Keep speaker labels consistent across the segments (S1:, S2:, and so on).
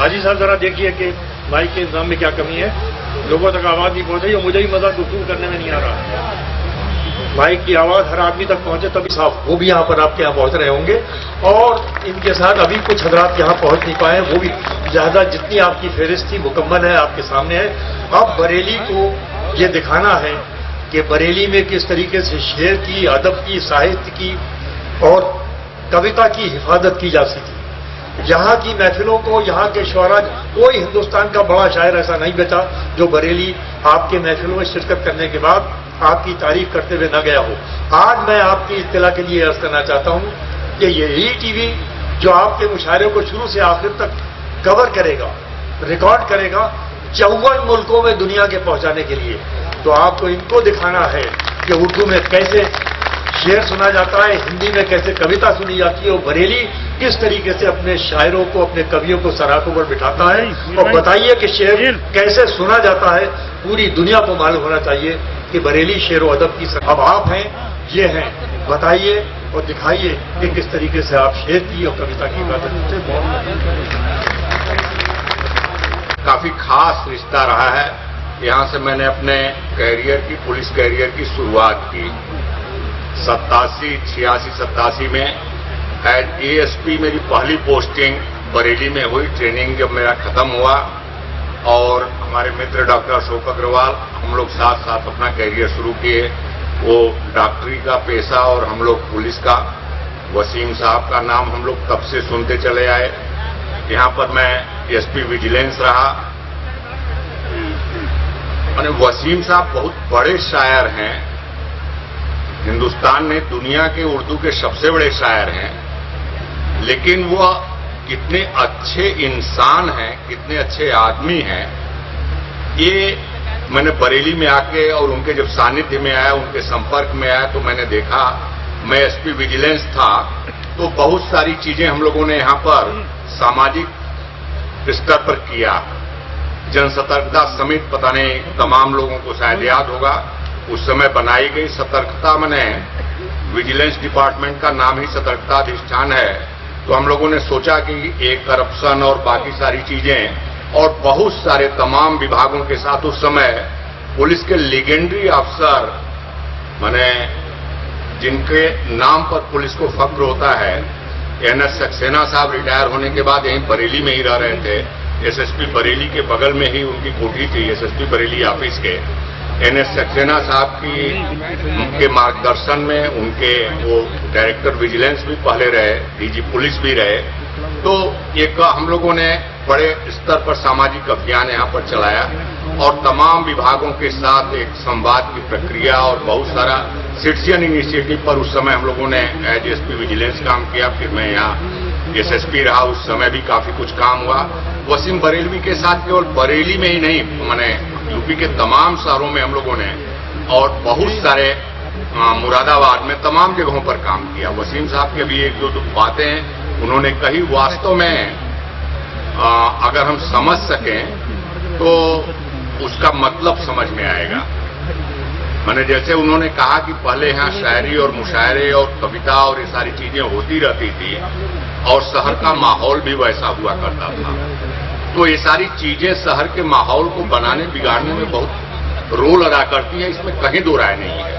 S1: हाजी साहब जरा देखिए कि माइक के इंतजाम में क्या कमी है, लोगों तक आवाज नहीं पहुंच रही और मुझे भी मजा गुफ्तगू करने में नहीं आ रहा। माइक की आवाज हर आदमी तक पहुंचे तभी साफ, वो भी यहाँ पर आपके यहाँ पहुंच रहे होंगे। और इनके साथ अभी कुछ हजरात यहाँ पहुंच नहीं पाए, वो भी ज्यादा जितनी आपकी फहरिस्त थी मुकम्मल है, आपके सामने है। अब बरेली को ये दिखाना है कि बरेली में किस तरीके से शेर की, अदब की, साहित्य की और कविता की हिफाजत की जा सकी। यहाँ की महफिलों को, यहाँ के शुअरा, कोई हिंदुस्तान का बड़ा शायर ऐसा नहीं बचा जो बरेली आपके महफिलों में शिरकत करने के बाद आपकी तारीफ करते हुए न गया हो। आज मैं आपकी इत्तला के लिए अर्ज करना चाहता हूँ कि ये ईटीवी जो आपके मुशायरे को शुरू से आखिर तक कवर करेगा, रिकॉर्ड करेगा 54 मुल्कों में दुनिया के पहुंचाने के लिए, तो आपको इनको दिखाना है कि उर्दू में कैसे शेर सुना जाता है, हिंदी में कैसे कविता सुनी जाती है और बरेली किस तरीके से अपने शायरों को, अपने कवियों को सराखों पर बिठाता है। और बताइए कि शेर कैसे सुना जाता है, पूरी दुनिया को मालूम होना चाहिए कि बरेली शेर व अदब की अब आप हैं, ये हैं, बताइए और दिखाइए कि किस तरीके से आप शेर की और कविता की इबादत करते हैं।
S2: काफी खास रिश्ता रहा है। यहाँ से मैंने अपने कैरियर की, पुलिस कैरियर की शुरुआत की 87 में एज एएसपी मेरी पहली पोस्टिंग बरेली में हुई। ट्रेनिंग जब मेरा खत्म हुआ और हमारे मित्र डॉक्टर अशोक अग्रवाल, हम लोग साथ साथ अपना कैरियर शुरू किए। वो डॉक्टरी का पेशा और हम लोग पुलिस का। वसीम साहब का नाम हम लोग तब से सुनते चले आए। यहाँ पर मैं एसपी विजिलेंस रहा। और वसीम साहब बहुत बड़े शायर हैं, हिंदुस्तान में दुनिया के उर्दू के सबसे बड़े शायर हैं, लेकिन वो कितने अच्छे इंसान हैं, कितने अच्छे आदमी हैं, ये मैंने बरेली में आके और उनके जब सानिध्य में आया, उनके संपर्क में आया तो मैंने देखा। मैं एसपी विजिलेंस था तो बहुत सारी चीजें हम लोगों ने यहाँ पर सामाजिक स्तर पर किया। जन सतर्कता समिति, पता नहीं तमाम लोगों को शायद याद होगा, उस समय बनाई गई सतर्कता, मैंने विजिलेंस डिपार्टमेंट का नाम ही सतर्कता अधिष्ठान है। तो हम लोगों ने सोचा कि एक करप्शन और बाकी सारी चीजें और बहुत सारे तमाम विभागों के साथ उस समय पुलिस के लीजेंडरी अफसर, मैंने जिनके नाम पर पुलिस को फक्र होता है, एनएस सक्सेना साहब रिटायर होने के बाद यहीं बरेली में ही रह रहे थे। एसएसपी बरेली के बगल में ही उनकी कोठी थी, एसएसपी बरेली ऑफिस के। एनएस सक्सेना साहब उनके मार्गदर्शन में, उनके वो डायरेक्टर विजिलेंस भी पहले रहे, डीजी पुलिस भी रहे। तो एक हम लोगों ने बड़े स्तर पर सामाजिक अभियान यहाँ पर चलाया और तमाम विभागों के साथ एक संवाद की प्रक्रिया और बहुत सारा सिटीजन इनिशिएटिव पर उस समय हम लोगों ने एज एसपी विजिलेंस काम किया। फिर मैं यहाँ एसएसपी रहा, उस समय भी काफी कुछ काम हुआ। वसीम बरेलवी के साथ केवल बरेली में ही नहीं, मैंने यूपी के तमाम शहरों में हम लोगों ने और बहुत सारे मुरादाबाद में तमाम जगहों पर काम किया। वसीम साहब के भी एक दो बातें उन्होंने कही, वास्तव में अगर हम समझ सकें तो उसका मतलब समझ में आएगा। मैंने जैसे उन्होंने कहा कि पहले यहाँ शायरी और मुशायरे और कविता और ये सारी चीजें होती रहती थी और शहर का माहौल भी वैसा हुआ करता था, तो ये सारी चीजें शहर के माहौल को बनाने बिगाड़ने में बहुत रोल अदा करती है, इसमें कहीं दो राय नहीं है।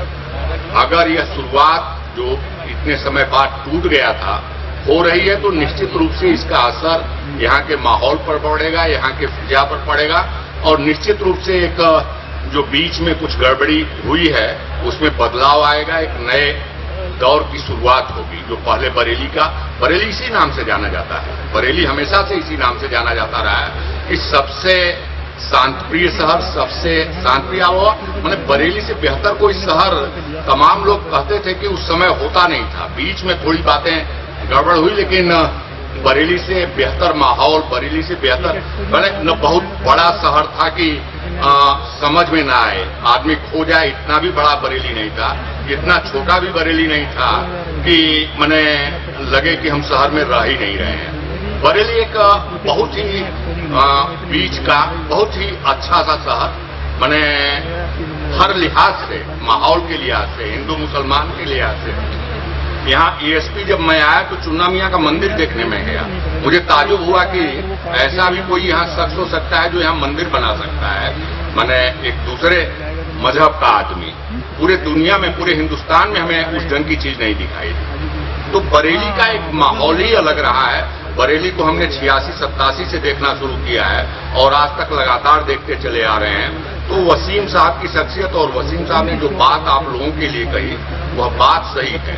S2: अगर यह शुरुआत जो इतने समय बाद टूट गया था हो रही है तो निश्चित रूप से इसका असर यहाँ के माहौल पर पड़ेगा, यहाँ के फिजा पर पड़ेगा और निश्चित रूप से एक जो बीच में कुछ गड़बड़ी हुई है उसमें बदलाव आएगा, एक नए दौर की शुरुआत होगी। जो पहले बरेली इसी नाम से जाना जाता है, बरेली हमेशा से इसी नाम से जाना जाता रहा है कि सबसे शांतप्रिय शहर, सबसे शांतप्रिय हुआ। मैंने बरेली से बेहतर कोई शहर, तमाम लोग कहते थे कि उस समय होता नहीं था, बीच में थोड़ी बातें गड़बड़ हुई, लेकिन बरेली से बेहतर माहौल, बरेली से बेहतर, मैंने न बहुत बड़ा शहर था कि समझ में ना आए, आदमी खो जाए, इतना भी बड़ा बरेली नहीं था, इतना छोटा भी बरेली नहीं था कि मैंने लगे कि हम शहर में रह ही नहीं रहे हैं। बरेली एक बहुत ही बीच का बहुत ही अच्छा सा शहर, मैंने हर लिहाज से, माहौल के लिहाज से, हिंदू मुसलमान के लिहाज से यहाँ ESP जब मैं आया तो चुन्ना मियाँ का मंदिर देखने में गया। मुझे ताजुब हुआ कि ऐसा भी कोई यहाँ शख्स हो सकता है जो यहाँ मंदिर बना सकता है, माने एक दूसरे मजहब का आदमी। पूरे दुनिया में, पूरे हिंदुस्तान में हमें उस ढंग की चीज नहीं दिखाई दी। तो बरेली का एक माहौल ही अलग रहा है। बरेली को हमने 86-87 से देखना शुरू किया है और आज तक लगातार देखते चले आ रहे हैं। तो वसीम साहब की शख्सियत और वसीम साहब ने जो बात आप लोगों के लिए कही वह बात सही है।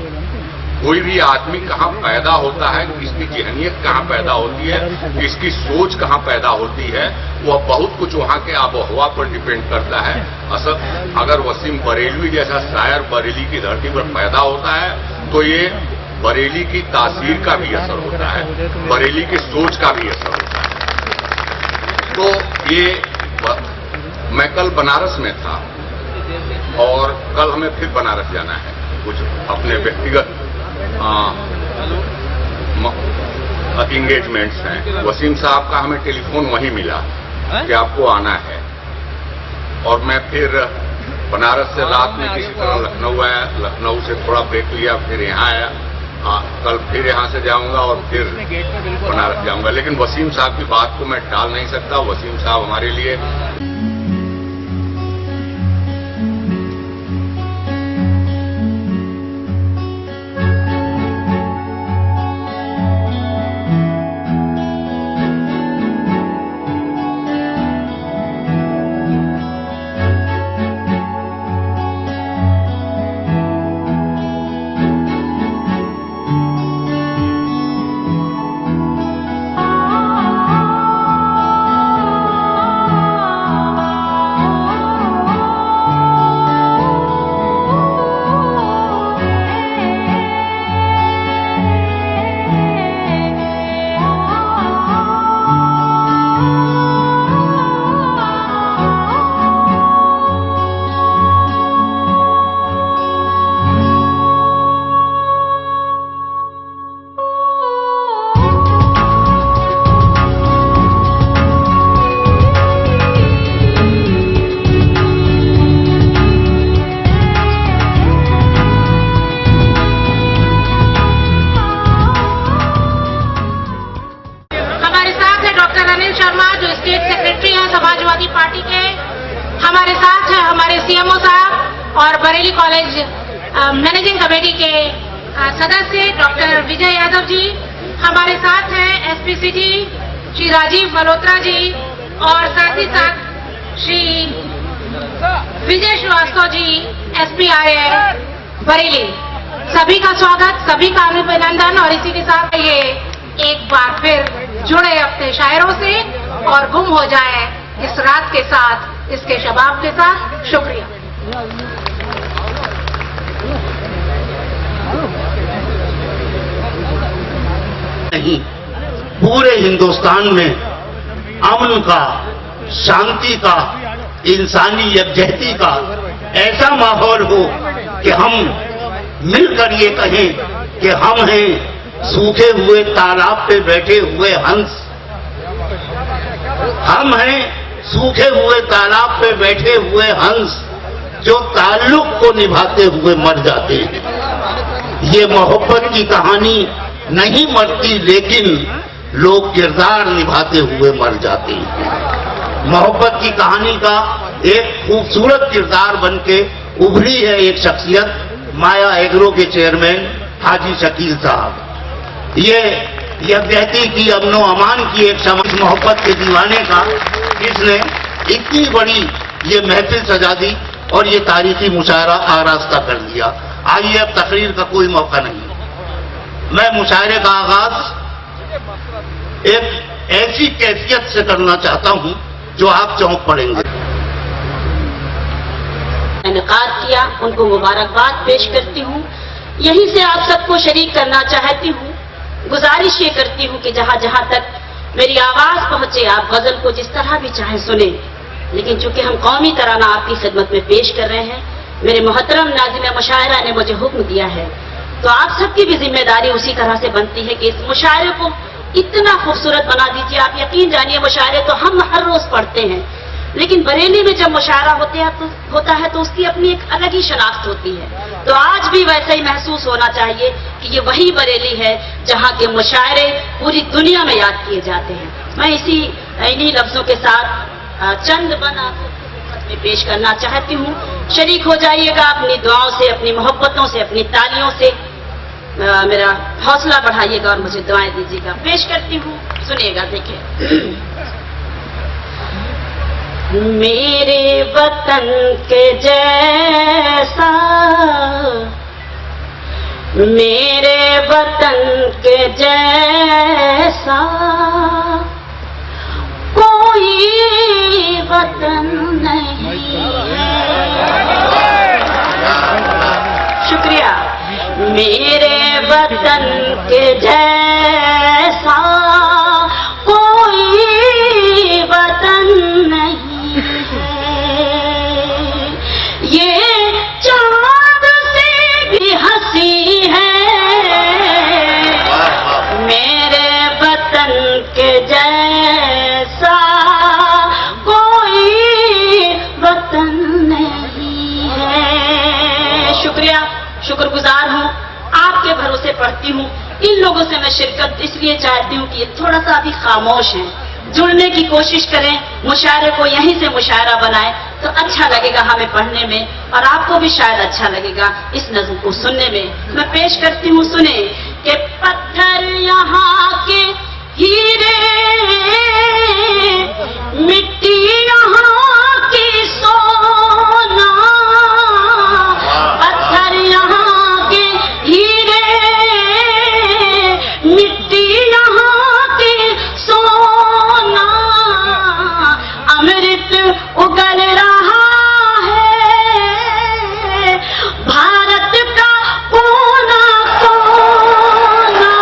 S2: कोई भी आदमी कहाँ पैदा होता है, किसकी जहनीत कहाँ पैदा होती है, किसकी सोच कहाँ पैदा होती है, वह बहुत कुछ वहाँ के आबोहवा पर डिपेंड करता है। असल अगर वसीम बरेलवी जैसा शायर बरेली की धरती पर पैदा होता है तो ये बरेली की तासीर का भी असर होता है, बरेली की सोच का भी असर होता है। तो ये मैं कल बनारस में था और कल हमें फिर बनारस जाना है, कुछ अपने व्यक्तिगत इंगेजमेंट्स हैं। वसीम साहब का हमें टेलीफोन वहीं मिला कि आपको आना है और मैं फिर बनारस से रात में किसी तरह लखनऊ आया, लखनऊ से थोड़ा ब्रेक लिया, फिर यहाँ आया। कल फिर यहाँ से जाऊंगा और फिर बनारस जाऊंगा। लेकिन वसीम साहब की बात को मैं टाल नहीं सकता। वसीम साहब हमारे लिए
S3: समाजवादी पार्टी के हमारे साथ हैं हमारे CMO साहब और बरेली कॉलेज मैनेजिंग कमेटी के सदस्य डॉक्टर विजय यादव जी। हमारे साथ हैं SP सिटी श्री राजीव मल्होत्रा जी और साथ ही साथ श्री विजय श्रीवास्तव जी SP RI बरेली। सभी का स्वागत, सभी का अभिनंदन। और इसी के साथ ये एक बार फिर जुड़े अपने शायरों से और गुम हो जाए इस रात के साथ, इसके शबाब के साथ। शुक्रिया।
S4: नहीं, पूरे हिंदुस्तान में अमन का, शांति का, इंसानी यकजहती का ऐसा माहौल हो कि हम मिलकर ये कहें कि हम हैं सूखे हुए तालाब पे बैठे हुए हंस। हम हैं सूखे हुए तालाब पे बैठे हुए हंस जो ताल्लुक को निभाते हुए मर जाते हैं। ये मोहब्बत की कहानी नहीं मरती, लेकिन लोग किरदार निभाते हुए मर जाते हैं। मोहब्बत की कहानी का एक खूबसूरत किरदार बनके उभरी है एक शख्सियत, माया एग्रो के चेयरमैन हाजी शकील साहब। ये यकजहती की, अमनो अमान की एक समाज, मोहब्बत के दीवाने का इसने इतनी बड़ी ये महफिल सजा दी और ये तारीखी मुशायरा आरास्ता कर दिया। आइए, अब तकरीर का कोई मौका नहीं, मैं मुशायरे का आगाज एक ऐसी कैफियत से करना चाहता हूं जो आप चौंक पड़ेंगे।
S5: इनकार किया, उनको मुबारकबाद पेश करती हूँ। यहीं से आप सबको शरीक करना चाहती हूँ। गुजारिश ये करती हूँ कि जहाँ जहाँ तक मेरी आवाज पहुंचे आप गजल को जिस तरह भी चाहे सुने, लेकिन चूंकि हम कौमी तराना आपकी खिदमत में पेश कर रहे हैं, मेरे मोहतरम नाज़िम मुशायरा ने मुझे हुक्म दिया है, तो आप सबकी भी जिम्मेदारी उसी तरह से बनती है कि इस मुशायरे को इतना खूबसूरत बना दीजिए। आप यकीन जानिए, मुशायरे तो हम हर रोज पढ़ते हैं, लेकिन बरेली में जब मुशायरा होता है तो उसकी अपनी एक अलग ही शनाख्त होती है। तो आज भी वैसे ही महसूस होना चाहिए कि ये वही बरेली है जहां के मुशायरे पूरी दुनिया में याद किए जाते हैं। मैं इन्हीं लफ्जों के साथ चंद बन आपको में पेश करना चाहती हूँ। शरीक हो जाइएगा अपनी दुआओं से, अपनी मोहब्बतों से, अपनी तालियों से मेरा हौसला बढ़ाइएगा और मुझे दुआएं दीजिएगा। पेश करती हूँ, सुनिएगा, देखिए। मेरे वतन के जैसा, मेरे वतन के जैसा कोई वतन नहीं है। शुक्रिया। मेरे वतन के जैसा कोई वतन नहीं है। ये चांद से भी हंसी है मेरे वतन के जैसा कोई वतन नहीं है। शुक्रिया, शुक्रगुजार हूँ, आपके भरोसे पढ़ती हूँ। इन लोगों से मैं शिरकत इसलिए चाहती हूँ कि ये थोड़ा सा अभी खामोश हैं, जुड़ने की कोशिश करें, मुशायरे को यहीं से मुशायरा बनाएं तो अच्छा लगेगा हमें पढ़ने में और आपको भी शायद अच्छा लगेगा इस नज़्म को सुनने में। मैं पेश करती हूँ, सुने कि पत्थर यहाँ के हीरे, मिट्टी यहाँ की सोना, पत्थर यहाँ के हीरे, मिट्टी यहाँ की सोना, अमृत उगल रहा है भारत का कोना कोना।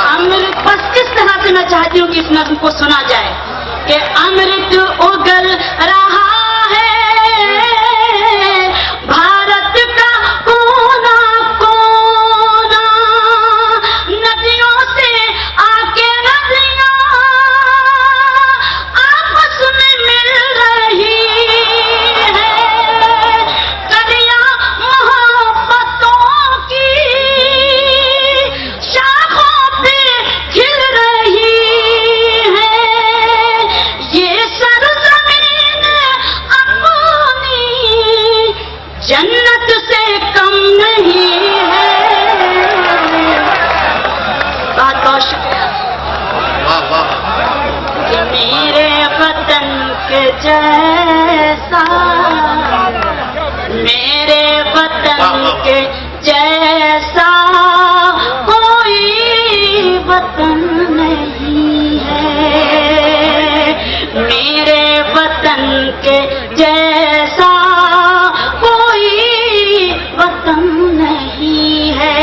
S5: अमृत, बस किस तरह से मैं चाहती हूँ कि इस नज़्म को सुना जाए कि अमृत उगल रहा है भारत का कोना कोना, नदियों से आके नदियां आपस में मिल रही है, कलियां मोहब्बतों की शाखों पे खिल रही है। ये सरजमीन अपनी जन्नत से कम नहीं है। बहुत बहुत शुक्रिया। कि मेरे वतन के जैसा, मेरे वतन के जैसा कोई वतन नहीं है। मेरे वतन के जैसा कोई वतन नहीं है।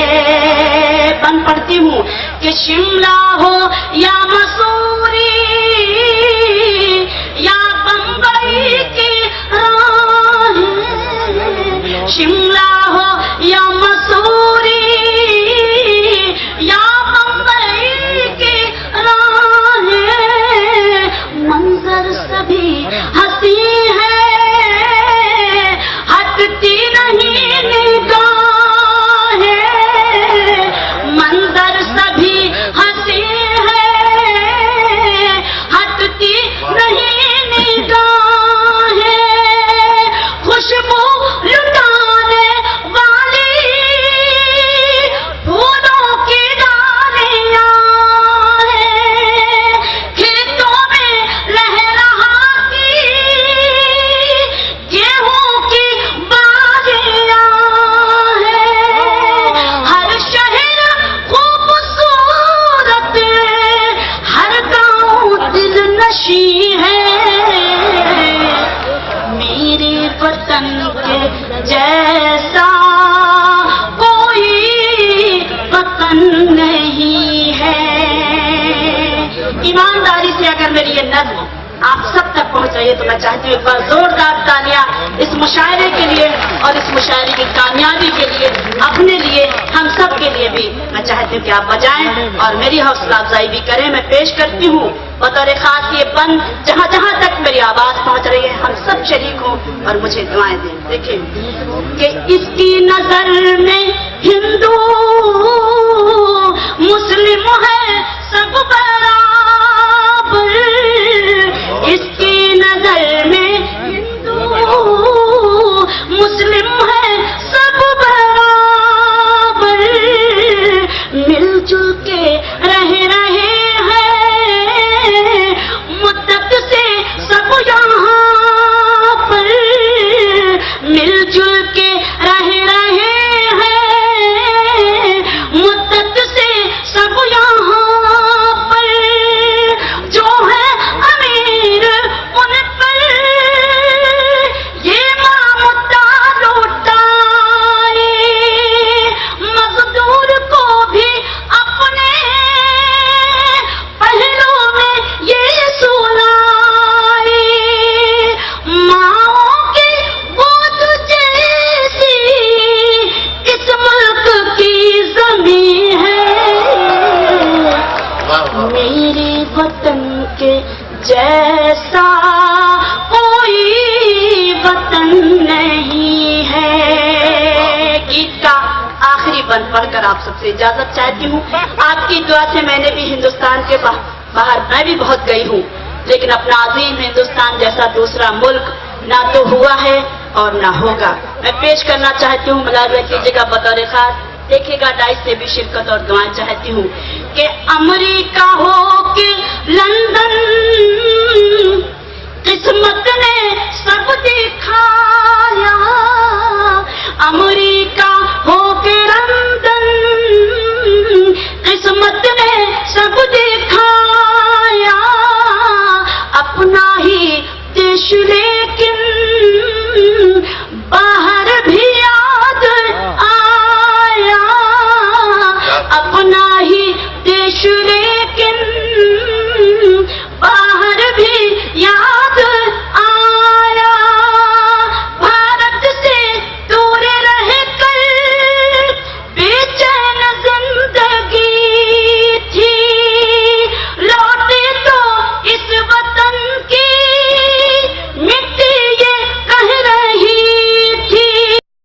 S5: बन पढ़ती हूँ कि शिमला हो या मसूरी या बम्बई की राहें, शिमला हो या मसूरी या बम्बई की राहें, मंजर सभी हंसी है हटती नहीं निगाहें, मंजर सभी हंसी है हटती नहीं निगाहें, खुशबू लुटाने वाली फूलों की डालियां हैं, खेतों में लहराती गेहूं की बालियां हैं, हर शहर खूबसूरत, हर गांव दिलनशी है। मेरे वतन के जैसा कोई वतन नहीं है। ईमानदारी से अगर मेरी ये नज़्म आप सब तक पहुंच रही है तो मैं चाहती हूँ एक बार जोरदार तालियां इस मुशायरे के लिए और इस मुशायरे की कामयाबी के लिए, अपने लिए, हम सब के लिए भी मैं चाहती हूँ कि आप बजाएं और मेरी हौसला अफजाई भी करें। मैं पेश करती हूँ बतौर खास ये बन, जहाँ जहाँ तक मेरी आवाज पहुंच रही है हम सब शरीक हों और मुझे दुआएं दें। देखिए कि इसकी नजर में हिंदू मुस्लिम है सब बराबर, इसकी नजर में हिंदू मुस्लिम है सब बराबर, मिलजुल के रहे हैं मुद्दत से सब यहाँ पर, मिलजुल के रहे हैं मुद्दत से सब यहाँ पर, जो है अमीर उन पर ये मुद्दा लौटाए, मजदूर को भी अपने पहलू में ये सुनाए, माओ की गोद जैसी इस मुल्क की जमीन है, मेरे वतन के जैसा कोई वतन नहीं है। गीत का आखिरी बंद पढ़कर आप सबसे इजाजत चाहती हूँ। आपकी दुआ से मैंने भी हिंदुस्तान के बाहर मैं भी बहुत गई हूँ, लेकिन अपना अजीम हिंदुस्तान जैसा दूसरा मुल्क ना तो हुआ है और ना होगा। मैं पेश करना चाहती हूँ, मुलाज़ा कीजिएगा बतौर खास, देखिएगा डाइस से भी शिरकत और दुआएं चाहती हूँ कि अमेरिका हो कि लंदन